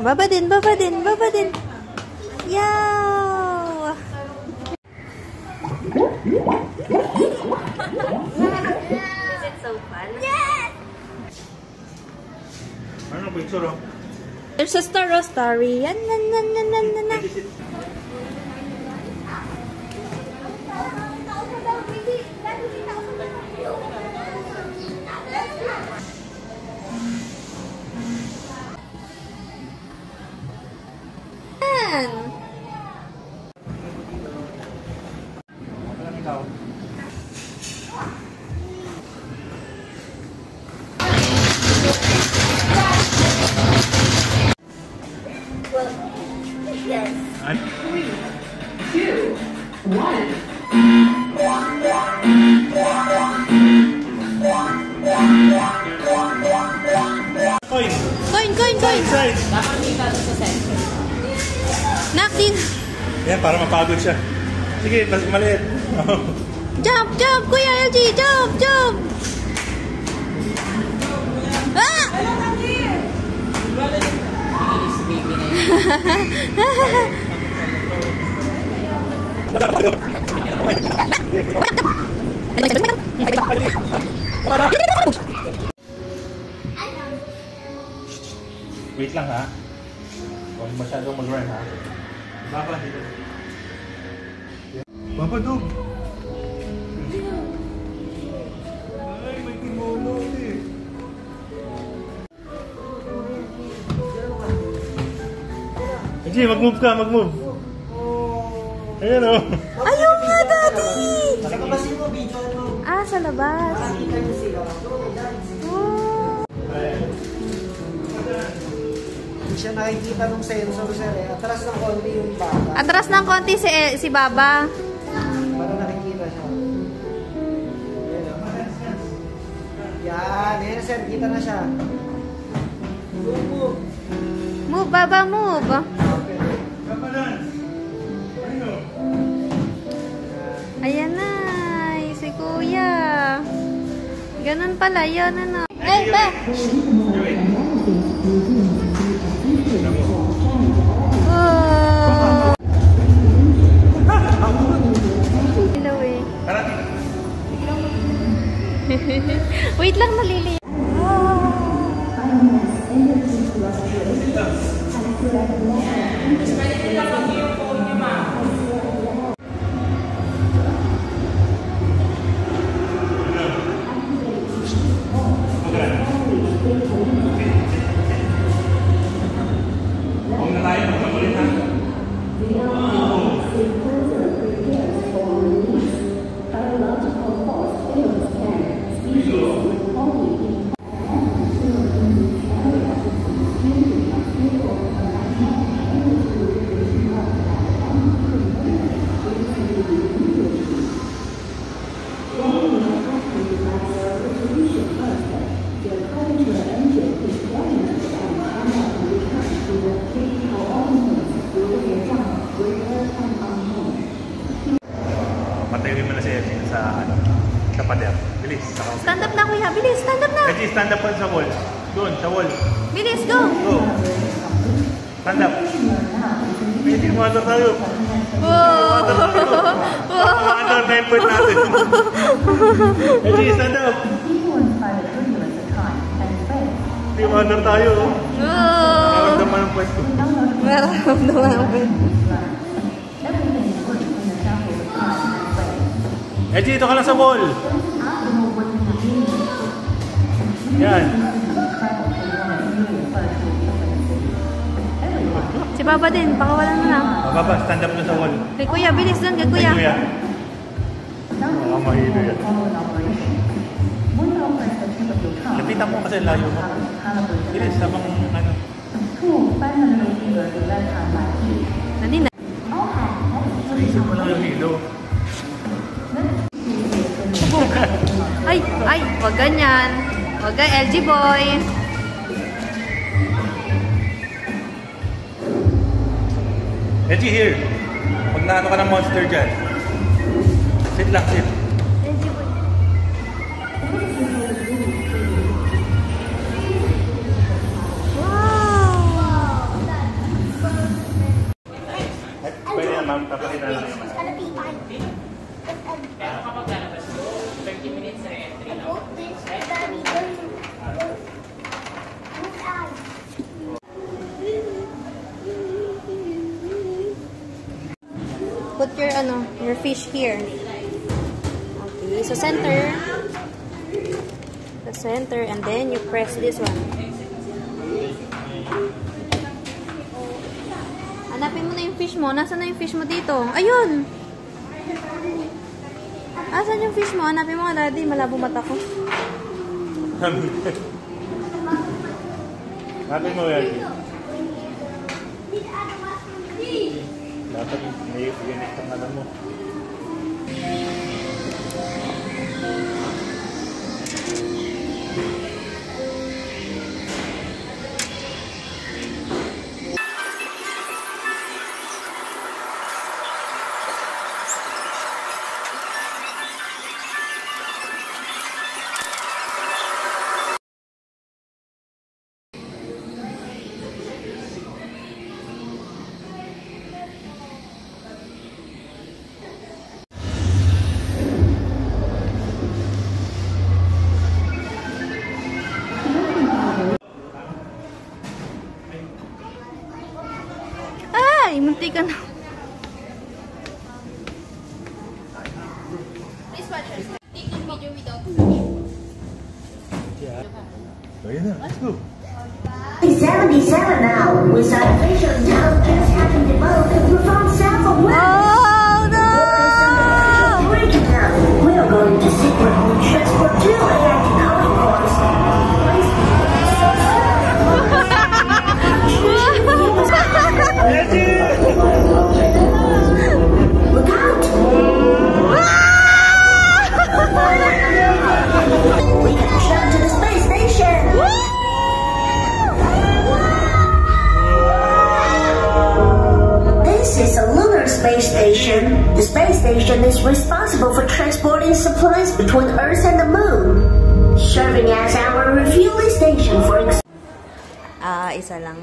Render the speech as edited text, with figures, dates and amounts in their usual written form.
Baba din, baba din, baba din. Yaw! Is it so fun? Yes! Ano picture? There's a star, a starry. Yan, nan, nan, nan, nan, nan, nan. Yes. 3, 2, 1. Coin! Coin, coin, coin! Side! Nakakita sa center. Nak din! Yan, para mapagod siya. Sige, mas maliit. Jump, jump! Kuya LG! Jump, jump! Ah! Wait lang ha. Huwag masyadong mag-run ha. Baba dito. Baba dog! Ay, may kimono eh. Sige, mag-move ka, mag-move. Ayan o. Ayaw nga, Daddy! Sa kabasin mo, video mo. Ah, sa labas. Makikita niyo sila. Oh. Hindi siya nakikita ng sensor, sir. Atras ng konti yung bata. Atras ng konti si Baba. Para nakikita siya. Yan. Yan, sir. Kita na siya. Move. Move, Baba, move. Ayan na, si Kuya. Ganun pala, yun ano. Ay, ba? Oh. Hello eh. Wait lang, nalili. Patayin mo na si Edgy sa pader. Bilis. Stand up na, Kuya. Bilis, stand up na. Edgy, stand up sa wall. Doon, sa wall. Bilis, go. Go. Stand up. Edgy, mother tayo. Wow. Under 9 point natin. Edgy, stand up. Hindi, mother tayo. Nakaramdaman ang pwesto. Nakaramdaman ang pwesto. Edgy, ito ka lang sa wall. Yan. Si Baba din, pakawalan mo na. Baba, stand up na sa wall. Kay Kuya, bilis doon, kay Kuya. Kay Kuya. Baka mahilo yan. Lapitan mo kasi layo mo. Bilis, habang ano. Nani na? Isip mo lang yung hilo. Ay, wag ganyan. Wag ganyan, LG boy. Edgy, here. Pag naano ka ng monster dyan. Sit lang, sit. LG boy. Wow! Pwede na, ma'am. Tapatin na lang naman. Put your fish here. Okay, so center. The center, and then you press this one. Hanapin mo na yung fish mo. Nasaan na yung fish mo dito? Ayun! Asan yung fish mo? Hanapin mo nga, Daddy. Malabo mata ko. Hanapin mo, Edgy. Dapat may unit ang alam mo. Ay, munti ka na. Please watch us. Take this video without Yeah. So yun na, let's go. 77 now, with artificial intelligence having developed and profound self-awareness. Oh, no! Breaking down, we are going to secretly transport 2 AI technology cores. Look out! We can jump to the space station! This is a lunar space station. The space station is responsible for transporting supplies between Earth and the Moon, serving as our refueling station for Isa lang.